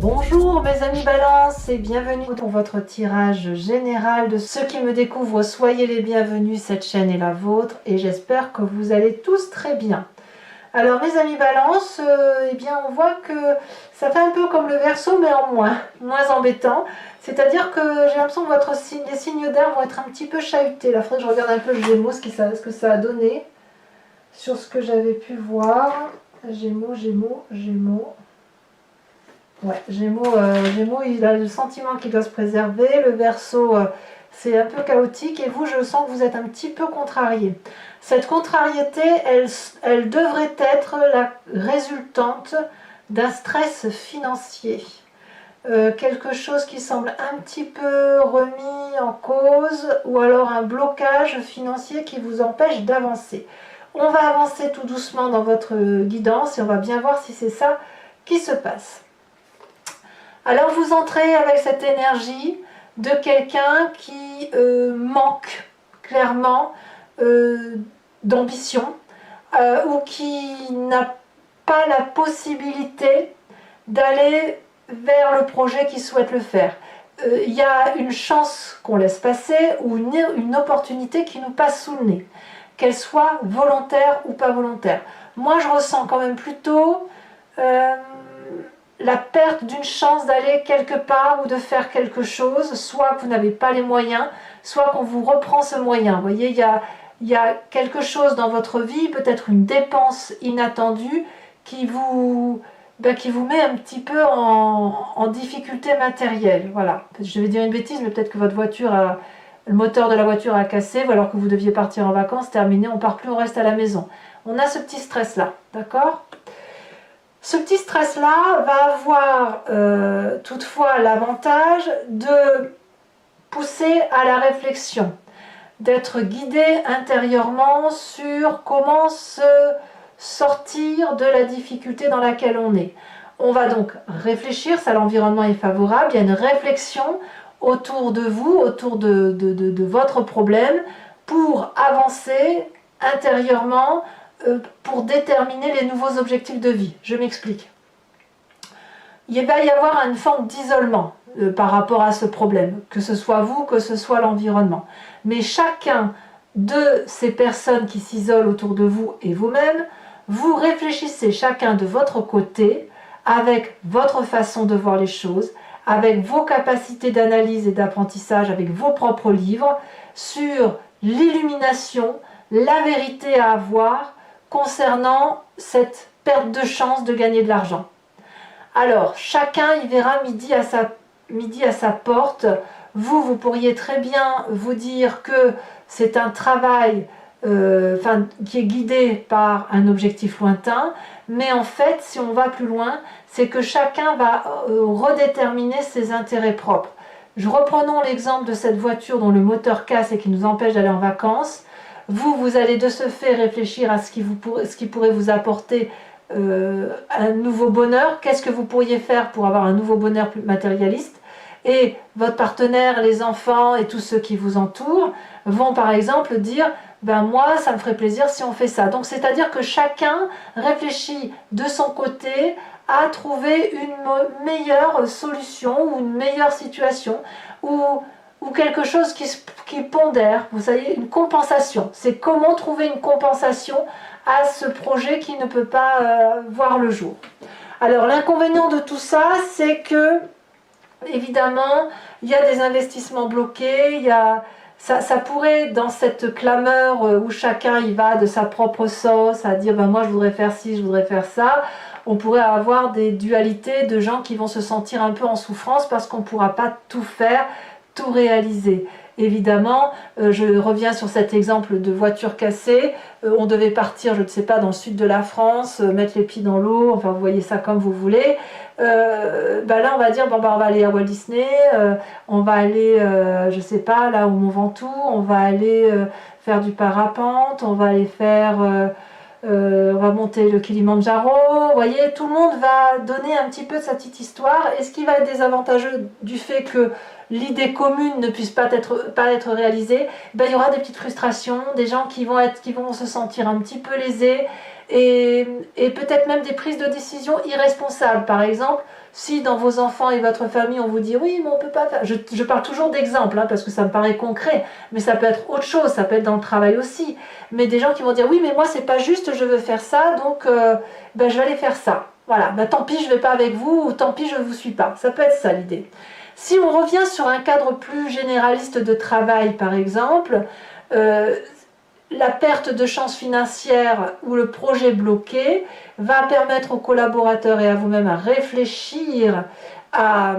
Bonjour mes amis Balance et bienvenue pour votre tirage général. De ceux qui me découvrent, soyez les bienvenus, cette chaîne est la vôtre et j'espère que vous allez tous très bien. Alors mes amis Balance, eh bien on voit que ça fait un peu comme le Verseau mais en moins embêtant. C'est-à-dire que j'ai l'impression que les signes d'air vont être un petit peu chahutés. Là, il faudrait que je regarde un peu le Gémeaux, ce que ça a donné sur ce que j'avais pu voir. Gémeaux. Ouais, Gémeaux, il a le sentiment qu'il doit se préserver. Le Verseau, c'est un peu chaotique. Et vous, je sens que vous êtes un petit peu contrarié. Cette contrariété, elle devrait être la résultante d'un stress financier. Quelque chose qui semble un petit peu remis en cause ou alors un blocage financier qui vous empêche d'avancer. On va avancer tout doucement dans votre guidance et on va bien voir si c'est ça qui se passe. Alors vous entrez avec cette énergie de quelqu'un qui manque clairement d'ambition ou qui n'a pas la possibilité d'aller vers le projet qu'il souhaite le faire. Il y a une chance qu'on laisse passer ou une opportunité qui nous passe sous le nez, qu'elle soit volontaire ou pas volontaire. Moi je ressens quand même plutôt la perte d'une chance d'aller quelque part ou de faire quelque chose, soit que vous n'avez pas les moyens, soit qu'on vous reprend ce moyen. Vous voyez, il y a quelque chose dans votre vie, peut-être une dépense inattendue qui vous met un petit peu en difficulté matérielle. Voilà, je vais dire une bêtise, mais peut-être que votre voiture le moteur de la voiture a cassé, ou alors que vous deviez partir en vacances, terminé, on ne part plus, on reste à la maison. On a ce petit stress-là, d'accord ? Ce petit stress-là va avoir toutefois l'avantage de pousser à la réflexion, d'être guidé intérieurement sur comment se sortir de la difficulté dans laquelle on est. On va donc réfléchir, ça l'environnement est favorable, il y a une réflexion autour de vous, autour de votre problème, pour avancer intérieurement, pour déterminer les nouveaux objectifs de vie. Je m'explique. Il va y avoir une forme d'isolement par rapport à ce problème, que ce soit vous, que ce soit l'environnement. Mais chacun de ces personnes qui s'isolent autour de vous et vous-même, vous réfléchissez chacun de votre côté, avec votre façon de voir les choses, avec vos capacités d'analyse et d'apprentissage, avec vos propres livres, sur l'illumination, la vérité à avoir, concernant cette perte de chance de gagner de l'argent. Alors, chacun y verra midi à sa porte. Vous pourriez très bien vous dire que c'est un travail qui est guidé par un objectif lointain, mais en fait, si on va plus loin, c'est que chacun va redéterminer ses intérêts propres. Reprenons l'exemple de cette voiture dont le moteur casse et qui nous empêche d'aller en vacances. Vous allez de ce fait réfléchir à ce qui pourrait vous apporter un nouveau bonheur. Qu'est-ce que vous pourriez faire pour avoir un nouveau bonheur plus matérialiste? Et votre partenaire, les enfants et tous ceux qui vous entourent vont par exemple dire moi ça me ferait plaisir si on fait ça. Donc c'est-à-dire que chacun réfléchit de son côté à trouver une meilleure solution ou une meilleure situation ou quelque chose qui pondère, vous savez, une compensation. C'est comment trouver une compensation à ce projet qui ne peut pas voir le jour. Alors l'inconvénient de tout ça, c'est que, évidemment, il y a des investissements bloqués, ça pourrait, dans cette clameur où chacun y va de sa propre sauce, à dire moi je voudrais faire ci, je voudrais faire ça, on pourrait avoir des dualités de gens qui vont se sentir un peu en souffrance parce qu'on ne pourra pas tout faire, tout réaliser. Évidemment, je reviens sur cet exemple de voiture cassée, on devait partir, je ne sais pas, dans le sud de la France, mettre les pieds dans l'eau, enfin vous voyez ça comme vous voulez. Là on va dire on va aller à Walt Disney, on va aller, je sais pas, là au Mont Ventoux, on va aller faire du parapente, on va aller faire... on va monter le Kilimandjaro, vous voyez, tout le monde va donner un petit peu de sa petite histoire. Et ce qui va être désavantageux du fait que l'idée commune ne puisse pas être réalisée, il y aura des petites frustrations, des gens qui vont se sentir un petit peu lésés et peut-être même des prises de décision irresponsables. Par exemple, si dans vos enfants et votre famille, on vous dit oui, mais on peut pas faire. Je parle toujours d'exemples, hein, parce que ça me paraît concret, mais ça peut être autre chose, ça peut être dans le travail aussi. Mais des gens qui vont dire oui, mais moi c'est pas juste, je veux faire ça, donc ben, je vais aller faire ça. Voilà, ben, tant pis, je vais pas avec vous, ou tant pis, je ne vous suis pas. Ça peut être ça l'idée. Si on revient sur un cadre plus généraliste de travail, par exemple, la perte de chance financière ou le projet bloqué va permettre aux collaborateurs et à vous-même à réfléchir à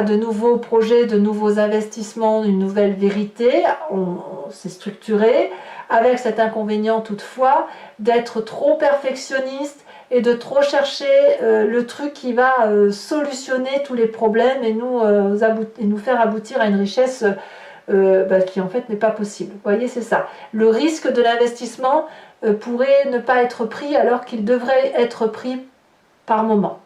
de nouveaux projets, de nouveaux investissements, une nouvelle vérité. On s'est structuré avec cet inconvénient toutefois d'être trop perfectionniste et de trop chercher le truc qui va solutionner tous les problèmes et nous faire aboutir à une richesse qui en fait n'est pas possible. Vous voyez, c'est ça. Le risque de l'investissement pourrait ne pas être pris alors qu'il devrait être pris par moment.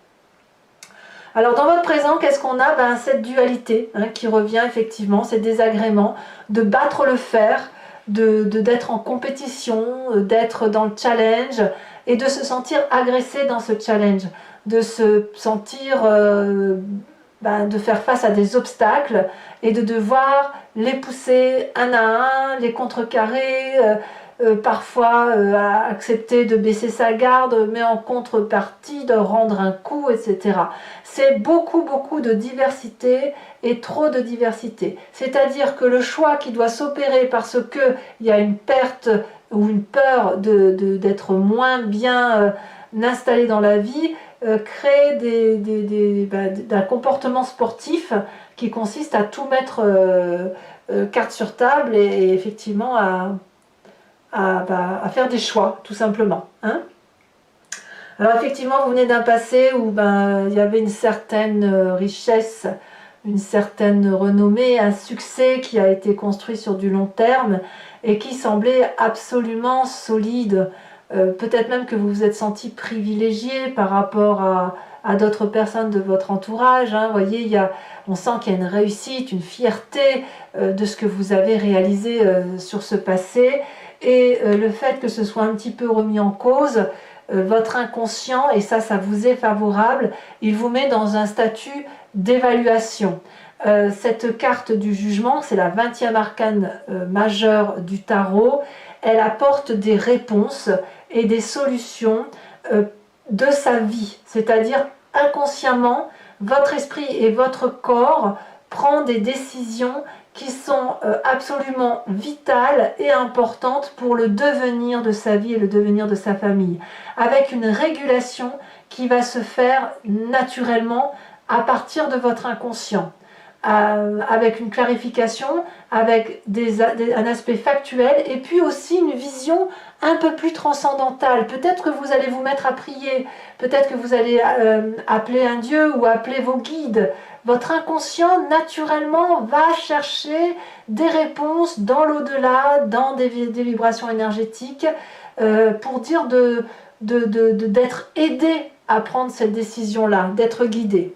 Alors dans votre présent, qu'est-ce qu'on a? Cette dualité qui revient effectivement, ces désagréments, de battre le fer, d'être en compétition, d'être dans le challenge et de se sentir agressé dans ce challenge, de se sentir, de faire face à des obstacles et de devoir les pousser un à un, les contrecarrer, parfois accepter de baisser sa garde, mais en contrepartie de rendre un coup, etc. C'est beaucoup de diversité et trop de diversité. C'est-à-dire que le choix qui doit s'opérer parce qu'il y a une perte ou une peur d'être moins bien installé dans la vie, crée d'un comportement sportif qui consiste à tout mettre carte sur table et effectivement à faire des choix, tout simplement. Hein. Alors effectivement, vous venez d'un passé où il y avait une certaine richesse, une certaine renommée, un succès qui a été construit sur du long terme et qui semblait absolument solide. Peut-être même que vous vous êtes senti privilégié par rapport à d'autres personnes de votre entourage. Hein. Vous voyez, on sent qu'il y a une réussite, une fierté de ce que vous avez réalisé sur ce passé. Et le fait que ce soit un petit peu remis en cause, votre inconscient, et ça vous est favorable, il vous met dans un statut d'évaluation. Cette carte du jugement, c'est la 20e arcane majeure du tarot, elle apporte des réponses et des solutions de sa vie, c'est-à-dire inconsciemment, votre esprit et votre corps prennent des décisions qui sont absolument vitales et importantes pour le devenir de sa vie et le devenir de sa famille, avec une régulation qui va se faire naturellement à partir de votre inconscient, avec une clarification, avec un aspect factuel et puis aussi une vision un peu plus transcendantale. Peut-être que vous allez vous mettre à prier, peut-être que vous allez appeler un dieu ou appeler vos guides. Votre inconscient naturellement va chercher des réponses dans l'au-delà, dans des vibrations énergétiques pour dire d'être aidé à prendre cette décision-là, d'être guidé.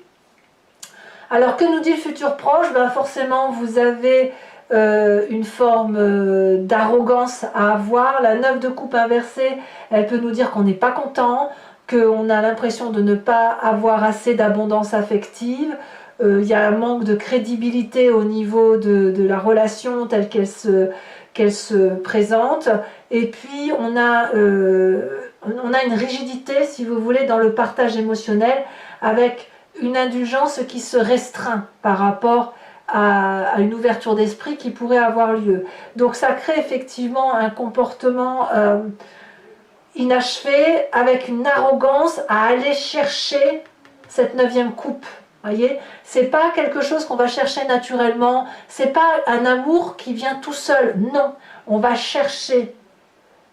Alors que nous dit le futur proche? Forcément vous avez une forme d'arrogance à avoir. La 9 de coupe inversée, elle peut nous dire qu'on n'est pas content, qu'on a l'impression de ne pas avoir assez d'abondance affective. Il y a un manque de crédibilité au niveau de la relation telle qu'elle se présente. Et puis on a une rigidité, si vous voulez, dans le partage émotionnel, avec une indulgence qui se restreint par rapport à une ouverture d'esprit qui pourrait avoir lieu. Donc ça crée effectivement un comportement inachevé, avec une arrogance à aller chercher cette 9e coupe. Voyez, c'est pas quelque chose qu'on va chercher naturellement, c'est pas un amour qui vient tout seul, non, on va chercher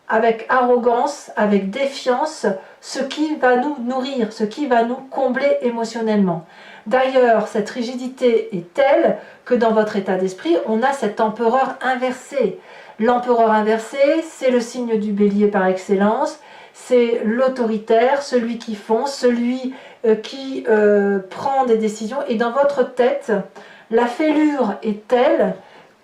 avec arrogance, avec défiance, ce qui va nous nourrir, ce qui va nous combler émotionnellement. D'ailleurs, cette rigidité est telle que dans votre état d'esprit, on a cet empereur inversé. L'empereur inversé, c'est le signe du bélier par excellence, c'est l'autoritaire, celui qui fonce, celui qui prend des décisions. Et dans votre tête, la fêlure est telle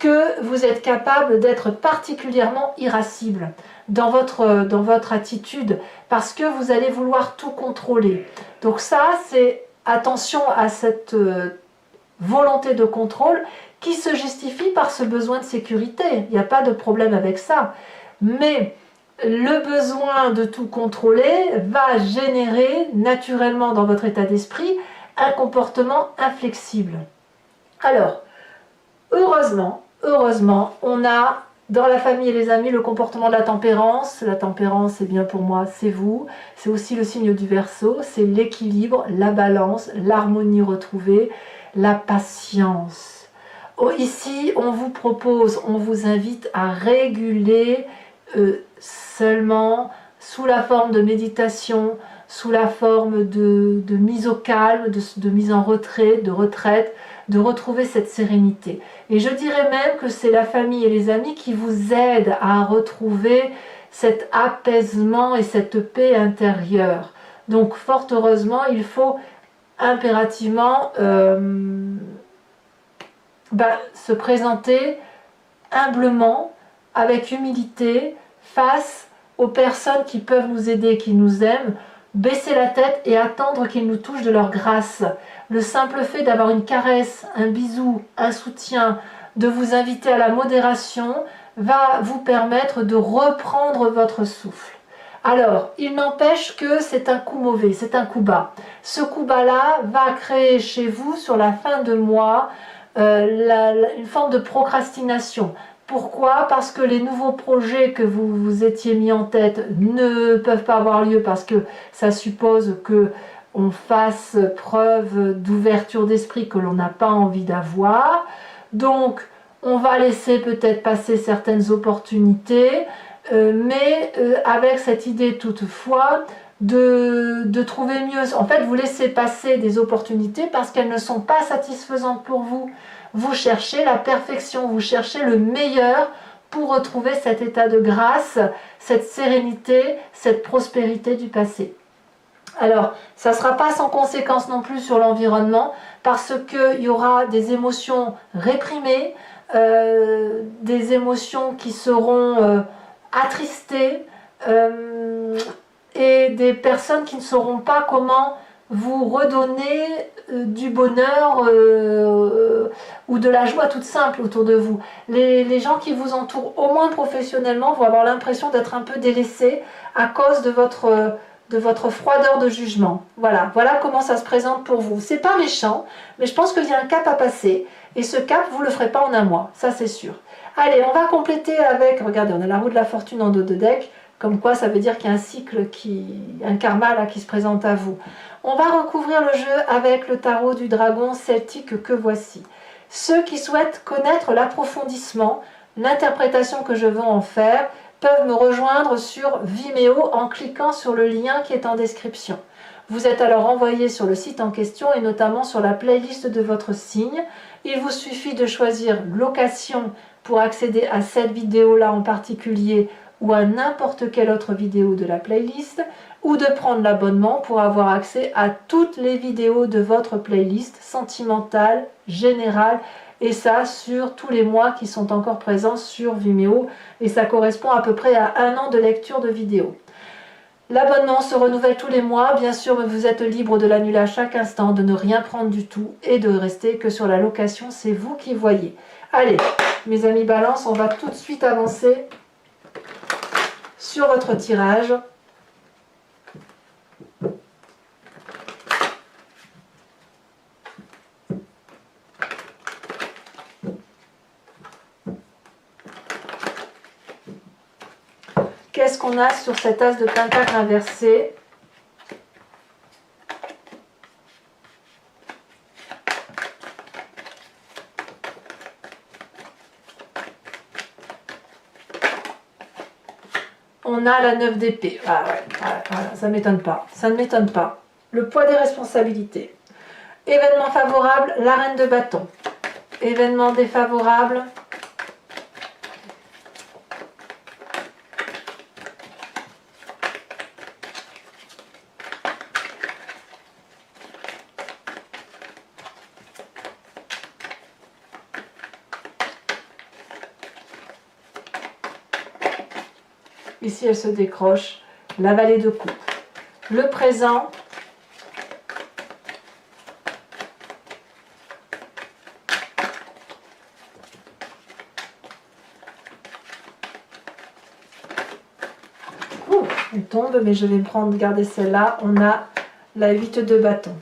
que vous êtes capable d'être particulièrement irascible dans votre attitude, parce que vous allez vouloir tout contrôler. Donc ça, c'est attention à cette volonté de contrôle qui se justifie par ce besoin de sécurité. Il n'y a pas de problème avec ça. Mais le besoin de tout contrôler va générer naturellement dans votre état d'esprit un comportement inflexible. Alors, heureusement, on a dans la famille et les amis le comportement de la tempérance. La tempérance, c'est bien pour moi, c'est vous. C'est aussi le signe du Verseau, c'est l'équilibre, la balance, l'harmonie retrouvée, la patience. Ici, on vous propose, on vous invite à réguler seulement sous la forme de méditation, sous la forme de mise au calme, de mise en retrait, de retraite, de retrouver cette sérénité. Et je dirais même que c'est la famille et les amis qui vous aident à retrouver cet apaisement et cette paix intérieure. Donc fort heureusement, il faut impérativement se présenter humblement, avec humilité, face aux personnes qui peuvent nous aider, qui nous aiment, baisser la tête et attendre qu'ils nous touchent de leur grâce. Le simple fait d'avoir une caresse, un bisou, un soutien, de vous inviter à la modération, va vous permettre de reprendre votre souffle. Alors, il n'empêche que c'est un coup mauvais, c'est un coup bas. Ce coup bas-là va créer chez vous, sur la fin de mois, une forme de procrastination. Pourquoi? Parce que les nouveaux projets que vous vous étiez mis en tête ne peuvent pas avoir lieu parce que ça suppose que on fasse preuve d'ouverture d'esprit que l'on n'a pas envie d'avoir. Donc, on va laisser peut-être passer certaines opportunités, mais avec cette idée toutefois de trouver mieux. En fait, vous laissez passer des opportunités parce qu'elles ne sont pas satisfaisantes pour vous. Vous cherchez la perfection, vous cherchez le meilleur pour retrouver cet état de grâce, cette sérénité, cette prospérité du passé. Alors, ça ne sera pas sans conséquence non plus sur l'environnement, parce qu'il y aura des émotions réprimées, des émotions qui seront attristées, et des personnes qui ne sauront pas comment vous redonner du bonheur ou de la joie toute simple autour de vous. Les gens qui vous entourent, au moins professionnellement, vont avoir l'impression d'être un peu délaissés à cause de votre froideur de jugement. Voilà comment ça se présente pour vous. C'est pas méchant, mais je pense qu'il y a un cap à passer. Et ce cap, vous ne le ferez pas en un mois, ça c'est sûr. Allez, on va compléter avec, regardez, on a la roue de la fortune en dos de deck, comme quoi ça veut dire qu'il y a un cycle, un karma là, qui se présente à vous. On va recouvrir le jeu avec le tarot du dragon celtique que voici. Ceux qui souhaitent connaître l'approfondissement, l'interprétation que je veux en faire, peuvent me rejoindre sur Vimeo en cliquant sur le lien qui est en description. Vous êtes alors envoyé sur le site en question et notamment sur la playlist de votre signe. Il vous suffit de choisir location pour accéder à cette vidéo-là en particulier ou à n'importe quelle autre vidéo de la playlist, ou de prendre l'abonnement pour avoir accès à toutes les vidéos de votre playlist sentimentale, générale, et ça sur tous les mois qui sont encore présents sur Vimeo, et ça correspond à peu près à 1 an de lecture de vidéos. L'abonnement se renouvelle tous les mois, bien sûr, mais vous êtes libre de l'annuler à chaque instant, de ne rien prendre du tout et de rester que sur la location, c'est vous qui voyez. Allez, mes amis Balance, on va tout de suite avancer sur votre tirage. Qu'est-ce qu'on a sur cet as de pentacle inversé? On a la 9 d'épée. Ah ouais, voilà, ça ne m'étonne pas. Ça ne m'étonne pas. Le poids des responsabilités. Événement favorable, la reine de bâton. Événement défavorable, Ici, elle se décroche. La vallée de coupe. Le présent. Elle tombe, mais je vais prendre, garder celle-là. On a la 8 de bâton.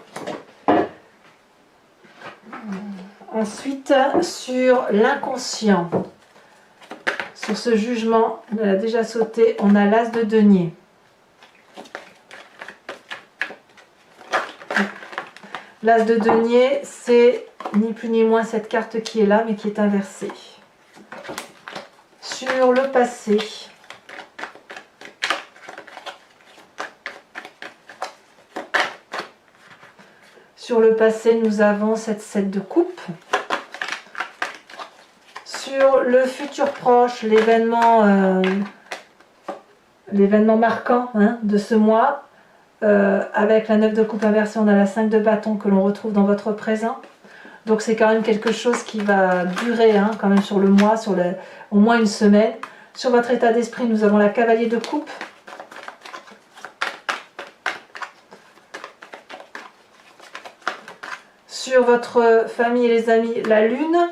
Ensuite, sur l'inconscient, sur ce jugement, on a déjà sauté, on a l'as de denier. L'as de denier, c'est ni plus ni moins cette carte qui est là, mais qui est inversée. Sur le passé, nous avons cette 7 de coupe. Sur le futur proche, l'événement marquant de ce mois, avec la 9 de coupe inversée, on a la 5 de bâton que l'on retrouve dans votre présent. Donc c'est quand même quelque chose qui va durer quand même sur le mois, au moins une semaine. Sur votre état d'esprit, nous avons la cavalier de coupe. Sur votre famille et les amis, la lune.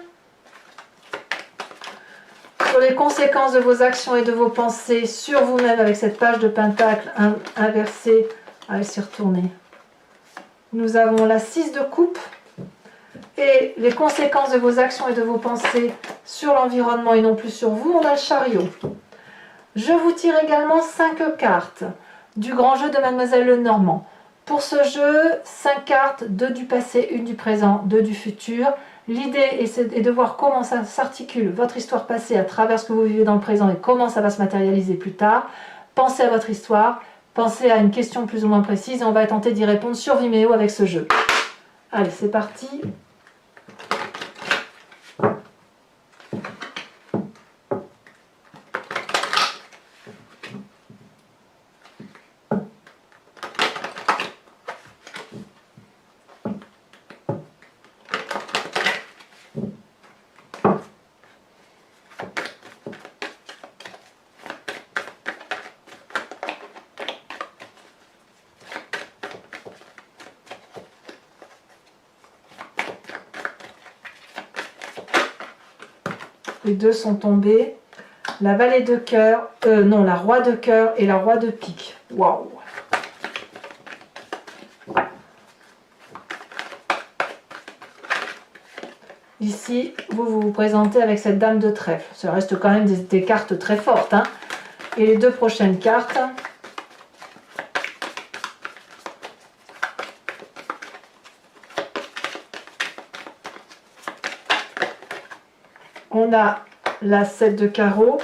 Sur les conséquences de vos actions et de vos pensées sur vous-même avec cette page de pentacle inversée. Elle s'est retournée. Nous avons la 6 de coupe. Et les conséquences de vos actions et de vos pensées sur l'environnement et non plus sur vous, on a le chariot. Je vous tire également 5 cartes du grand jeu de Mademoiselle Lenormand. Pour ce jeu, 5 cartes, 2 du passé, 1 du présent, 2 du futur. L'idée est de voir comment ça s'articule, votre histoire passée, à travers ce que vous vivez dans le présent et comment ça va se matérialiser plus tard. Pensez à votre histoire, pensez à une question plus ou moins précise et on va tenter d'y répondre sur Vimeo avec ce jeu. Allez, c'est parti. Les deux sont tombés. La vallée de cœur, non, la roi de cœur et la roi de pique. Waouh! Ici, vous vous présentez avec cette dame de trèfle. Ça reste quand même des cartes très fortes. Et les deux prochaines cartes. On a la 7 de carreau.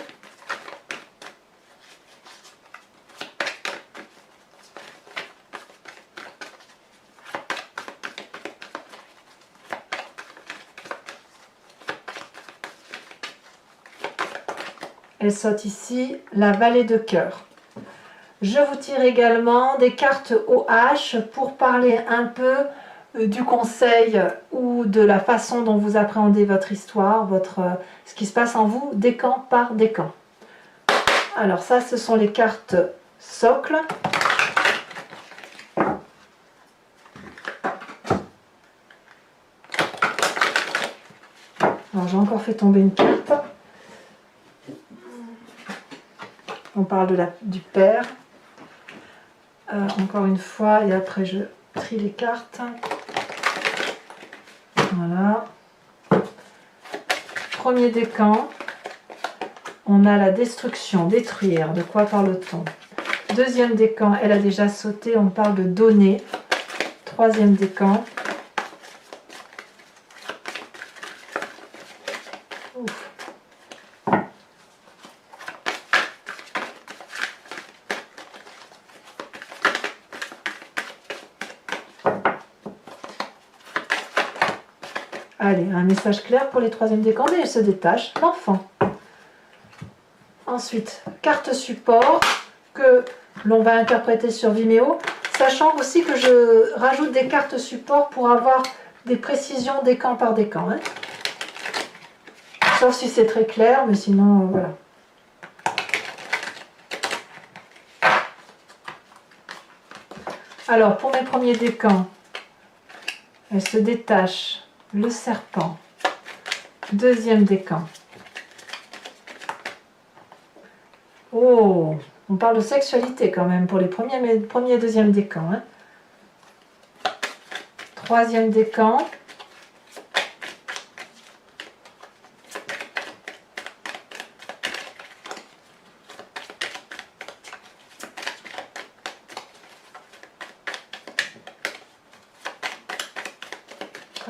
Elle saute ici, la vallée de cœur. Je vous tire également des cartes OH pour parler un peu du conseil ou de la façon dont vous appréhendez votre histoire, ce qui se passe en vous, décan par décan. Alors ça, ce sont les cartes socles. Alors j'ai encore fait tomber une carte. On parle du père. Encore une fois, et après je trie les cartes. Voilà. Premier décan. On a la destruction, détruire. De quoi parle-t-on? Deuxième décan, elle a déjà sauté. On parle de donner. Troisième décan. Ouf. Allez, un message clair pour les troisièmes décans, mais elle se détache. L'enfant. Ensuite, carte support que l'on va interpréter sur Vimeo, sachant aussi que je rajoute des cartes support pour avoir des précisions décan par décan. Sauf si c'est très clair, mais sinon, voilà. Alors, pour mes premiers décans, elle se détache, le serpent. Deuxième décan. Oh, on parle de sexualité quand même pour les premiers et deuxième décans. Hein. Troisième décan.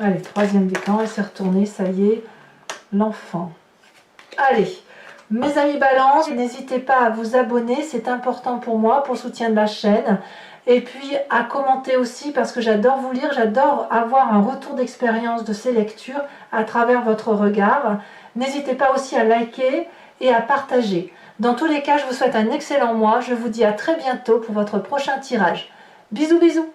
Allez, troisième décan, elle s'est retournée, ça y est, l'enfant. Allez, mes amis Balance, n'hésitez pas à vous abonner, c'est important pour moi, pour le soutien de la chaîne. Et puis à commenter aussi, parce que j'adore vous lire, j'adore avoir un retour d'expérience de ces lectures à travers votre regard. N'hésitez pas aussi à liker et à partager. Dans tous les cas, je vous souhaite un excellent mois. Je vous dis à très bientôt pour votre prochain tirage. Bisous, bisous!